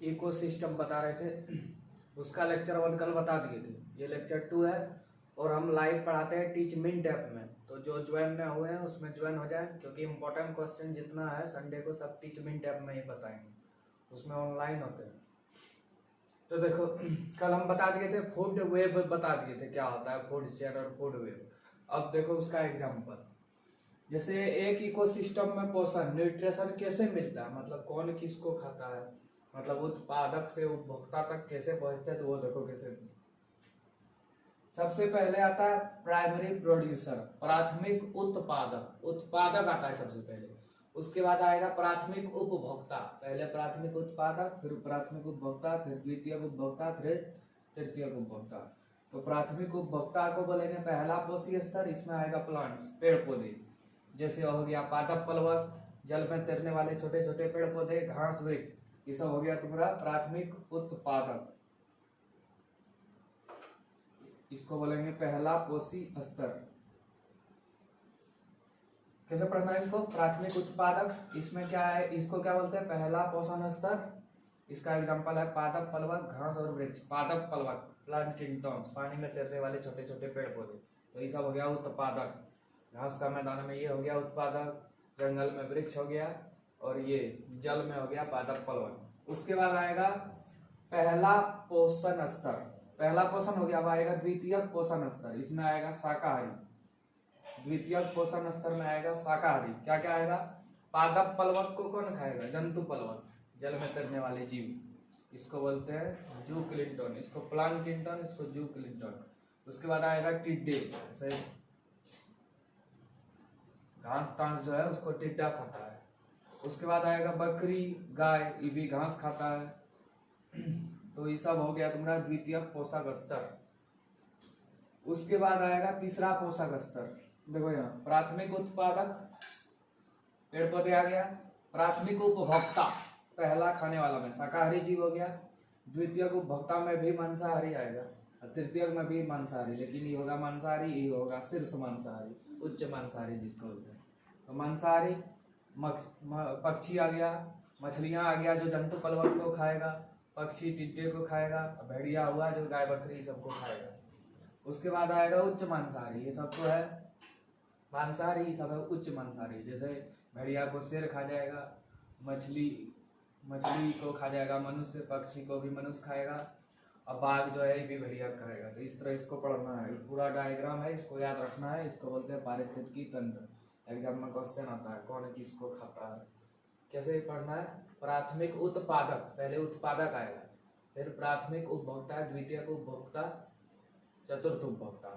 Ecosystem बता रहे थे, उसका लेक्चर 1 कल बता दिए थे। ये लेक्चर 2 है और हम लाइव पढ़ाते हैं टीच मिनट ऐप में, तो जो ज्वाइन में हुए हैं उसमें ज्वाइन हो जाए, क्योंकि इंपॉर्टेंट क्वेश्चन जितना है संडे को सब टीच मिनट ऐप में ही बताएंगे, उसमें ऑनलाइन होते हैं। तो देखो कल हम बता दिए थे फूड वेब, बता दिए थे क्या होता है फूड चेन और फूड वेब। अब देखो उसका एग्जाम्पल, जैसे एक इकोसिस्टम में पोषण न्यूट्रिशन कैसे मिलता है, मतलब कौन किसको खाता है, मतलब उत्पादक से उपभोक्ता तक कैसे पहुंचते हैं, तो वो देखो कैसे। सबसे पहले आता है प्राइमरी प्रोड्यूसर, प्राथमिक उत्पादक, उत्पादक आता है सबसे पहले। उसके बाद आएगा प्राथमिक उपभोक्ता, पहले प्राथमिक उत्पादक, फिर प्राथमिक उपभोक्ता, फिर द्वितीय उपभोक्ता, फिर तृतीय उपभोक्ता। तो प्राथमिक उपभोक्ता को बोलेंगे पहला पोषी स्तर, इसमें आएगा प्लांट्स, पेड़ पौधे, जैसे हो गया पादप प्लवक, जल में तैरने वाले छोटे छोटे पेड़ पौधे, घास वृक्ष, ये सब हो गया तुम्हारा प्राथमिक उत्पादक। इसको बोलेंगे पहला पोषी स्तर। कैसे पढ़ना है इसको, प्राथमिक उत्पादक, इसमें क्या है, इसको क्या बोलते हैं पहला पोषण स्तर। इसका एग्जांपल है पादप प्लवक, घास और वृक्ष। पादप प्लवक प्लांटिंगटॉन्स, पानी में तैरने वाले छोटे छोटे पेड़ पौधे, तो ये सब हो गया उत्पादक। घास का मैदान में ये हो गया उत्पादक, जंगल में वृक्ष हो गया, और ये जल में हो गया पादप प्लवक। उसके बाद आएगा पहला पोषण स्तर, पहला पोषण हो गया। अब आएगा द्वितीय पोषण स्तर, इसमें आएगा शाकाहारी। द्वितीय पोषण स्तर में आएगा शाकाहारी, क्या क्या आएगा, पादप प्लवक को कौन खाएगा, जंतु प्लवक, जल में तैरने वाले जीव, इसको बोलते हैं जूक्लिंटन, इसको प्लांटिंगटन, इसको जूक्लिंटन। उसके बाद आएगा टिड्डे, जैसे घास तांस जो है उसको टिड्डा खाता है। उसके बाद आएगा बकरी, गाय, ये भी घास खाता है। तो ये सब हो गया तुम्हारा द्वितीय पोषक स्तर। उसके बाद आएगा तीसरा पोषक स्तर, देखो यहाँ प्राथमिक उत्पादक, पेड़ पौधे आ गया। प्राथमिक उपभोक्ता, पहला खाने वाला में शाकाहारी जीव हो गया। द्वितीय उपभोक्ता में भी मांसाहारी आएगा, तृतीय में भी मांसाहारी, लेकिन ये होगा मांसाहारी, ये होगा शीर्ष मांसाहारी, उच्च मांसाहारी जिसको बोलते हैं। तो मांसाहारी पक्षी आ गया, मछलियां आ गया जो जंतु प्लवक को खाएगा, पक्षी टिड्डे को खाएगा, भेड़िया हुआ जो गाय बकरी सबको खाएगा। उसके बाद आएगा उच्च मांसाहारी, ये सब तो है मांसाहारी, सब है उच्च मांसाहारी, जैसे भेड़िया को शेर खा जाएगा, मछली को खा जाएगा मनुष्य, पक्षी को भी मनुष्य खाएगा, और बाघ जो है ये भी भेड़िया खाएगा। तो इस तरह इसको पढ़ना है, पूरा डायग्राम है, इसको याद रखना है। इसको बोलते हैं पारिस्थितिकी तंत्र। एग्जाम में क्वेश्चन आता है कौन किसको खाता है। कैसे पढ़ना है, प्राथमिक उत्पादक, पहले उत्पादक आएगा, फिर प्राथमिक उपभोक्ता, द्वितीय उपभोक्ता, चतुर्थ उपभोक्ता।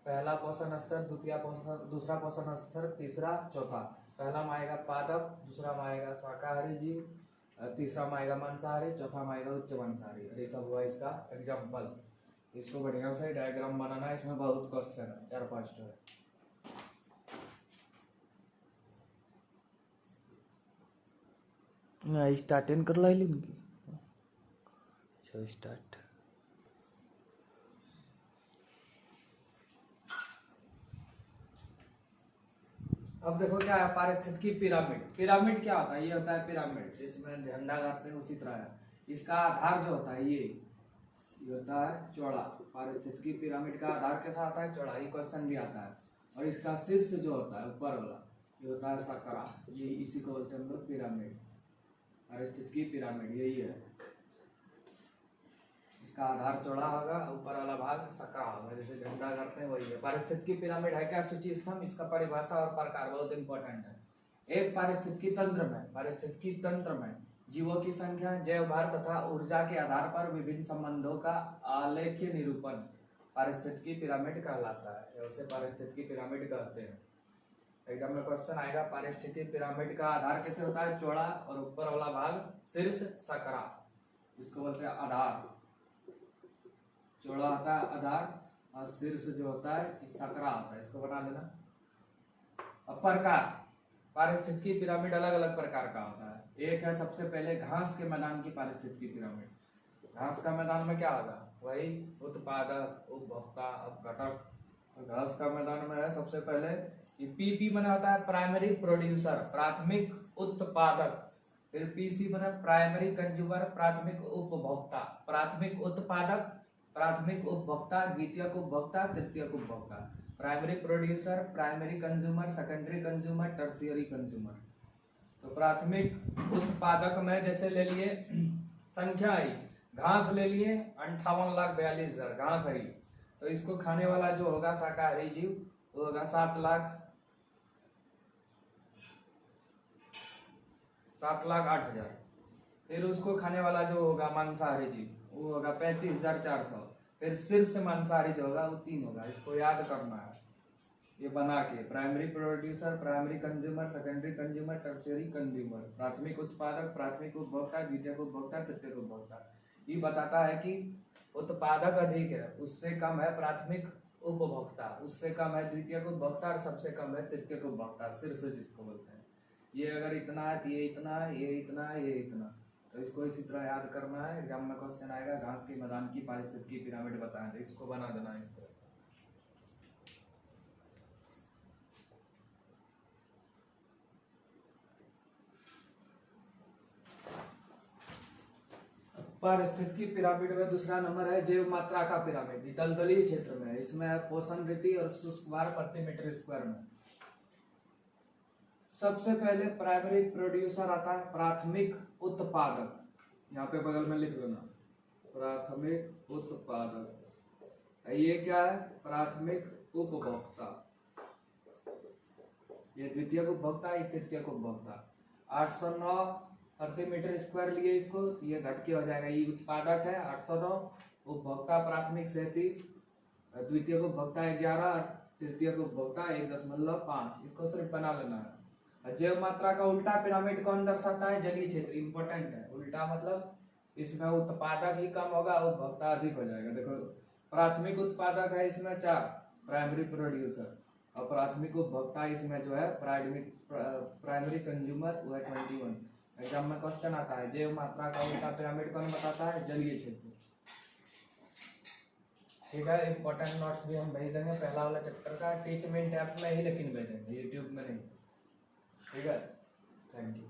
पहला पोषण स्तर, दूसरा पोषण स्तर, तीसरा, चौथा। पहला में आएगा पादप, दूसरा में आएगा शाकाहारी जीव, तीसरा में आएगा मांसाहारी, चौथा में आएगा उच्च मांसाहारी। ये सब हुआ इसका एग्जाम्पल। इसको बढ़िया से डायग्राम बनाना है, इसमें बहुत क्वेश्चन है, 4-5 है। स्टार्ट कर ला स्टार्ट। अब देखो क्या है, पारिस्थितिकी पिरामिड। पिरामिड क्या होता है, ये होता है पिरामिड, जिसमें झंडा गाड़ते हैं उसी तरह है। इसका आधार जो होता है ये होता है चौड़ा। पारिस्थितिकी पिरामिड का आधार कैसा आता है, चौड़ा। ये क्वेश्चन भी आता है। और इसका शीर्ष जो होता है ऊपर वाला, ये होता है सकरा। ये इसी को बोलते हैं हम लोग पिरामिड। पारिस्थितिकी पिरामिड यही है, इसका आधार चौड़ा होगा, ऊपर वाला भाग सकरा होगा, जैसे झंडा करते हैं वही है। पारिस्थितिकी पिरामिड है क्या, सूची स्तंभ। इसका परिभाषा और प्रकार बहुत इंपॉर्टेंट है। एक पारिस्थितिकी तंत्र में जीवों की संख्या, जैव भार तथा ऊर्जा के आधार पर विभिन्न संबंधों का आलेख्य निरूपण पारिस्थितिकी पिरामिड कहलाता है। उसे पारिस्थितिकी पिरामिड कहते हैं। एग्जाम में क्वेश्चन आएगा पारिस्थितिकी पिरामिड का आधार कैसे होता है, चौड़ा, और ऊपर वाला भाग शीर्ष सकरा, इसको बोलते हैं आधार। चौड़ा होता है आधार, और शीर्ष जो होता है सकरा होता है, इसको बना लेना। अब प्रकार, पारिस्थितिकी पिरामिड अलग अलग प्रकार का होता है। एक है सबसे पहले घास के मैदान की पारिस्थितिकी पिरामिड। घास का मैदान में क्या होगा, वही उत्पादक, उपभोक्ता, अपघटक। तो घास का मैदान में है सबसे पहले ये पीपी बना होता है प्राइमरी प्रोड्यूसर, प्राथमिक उत्पादक। फिर पीसी बना प्राइमरी कंज्यूमर, प्राथमिक उपभोक्ता, प्राथमिक उत्पादक, प्राथमिक उपभोक्ता, द्वितीयक उपभोक्ता, तृतीयक उपभोक्ता। Primary producer, primary consumer, secondary consumer, tertiary consumer. तो प्राथमिक उत्पादक में जैसे ले लिए संख्या आई, घास ले लिए 58,42,000 घास आई। तो इसको खाने वाला जो होगा शाकाहारी जीव वो होगा 7,08,000। फिर उसको खाने वाला जो होगा मांसाहारी जीव वो होगा 35,400। फिर शीर्ष मांसाहारी जो होगा वो 3 होगा। इसको याद करना है ये बना के, primary producer, primary consumer, secondary consumer, tertiary consumer, प्राथमिक उत्पादक, प्राथमिक उपभोक्ता, द्वितीयक उपभोक्ता, तृतीयक उपभोक्ता। ये बताता है कि उत्पादक अधिक है, उससे कम है प्राथमिक उपभोक्ता, उससे कम है द्वितीयक उपभोक्ता और सबसे कम है तृतीयक उपभोक्ता, शीर्ष जिसको बोलते हैं। ये अगर इतना है तो ये इतना है, ये इतना है, ये इतना। तो इसको इसी तरह याद करना है। एग्जाम में क्वेश्चन आएगा घास के मैदान की पारिस्थितिकी पिरामिड बताएं, तो इसको बना देना इस तरह। पारिस्थितिकी पिरामिड में दूसरा नंबर है जैव मात्रा का पिरामिड। दलदली क्षेत्र में इसमें है पोषण रीति और शुष्क वार प्रति मीटर स्क्वायर में। सबसे पहले प्राइमरी प्रोड्यूसर आता है, प्राथमिक उत्पादक, यहाँ पे बगल में लिख देना प्राथमिक उत्पादक। ये क्या है? प्राथमिक उपभोक्ता। ये द्वितीयक उपभोक्ता, ये तृतीयक उपभोक्ता। 809 प्रति मीटर स्क्वायर लिए इसको, ये घट के हो जाएगा। ये उत्पादक है 809, उपभोक्ता प्राथमिक 37, द्वितीयक उपभोक्ता 11, तृतीयक उपभोक्ता 1.5। इसको सिर्फ बना लेना है। जैव मात्रा का उल्टा पिरामिड कौन दर्शाता है? जलीय क्षेत्र। इंपॉर्टेंट है। उल्टा मतलब इसमें उत्पादक ही कम होगा, उपभोक्ता अधिक हो जाएगा। देखो प्राथमिक उत्पादक है इसमें 4 प्राइमरी प्रोड्यूसर, और प्राथमिक उपभोक्ता इसमें जो है प्राइमरी कंज्यूमर वो है 21। एग्जाम में क्वेश्चन आता है जैव मात्रा का उल्टा पिरामिड कौन बताता है? जलीय क्षेत्र। ठीक है, इंपॉर्टेंट नोट्स भी हम भेज देंगे पहला वाला चैप्टर का, टीचमेंट ऐप में ही लेकिन भेजेंगे, यूट्यूब में नहीं। ठीक है, थैंक यू।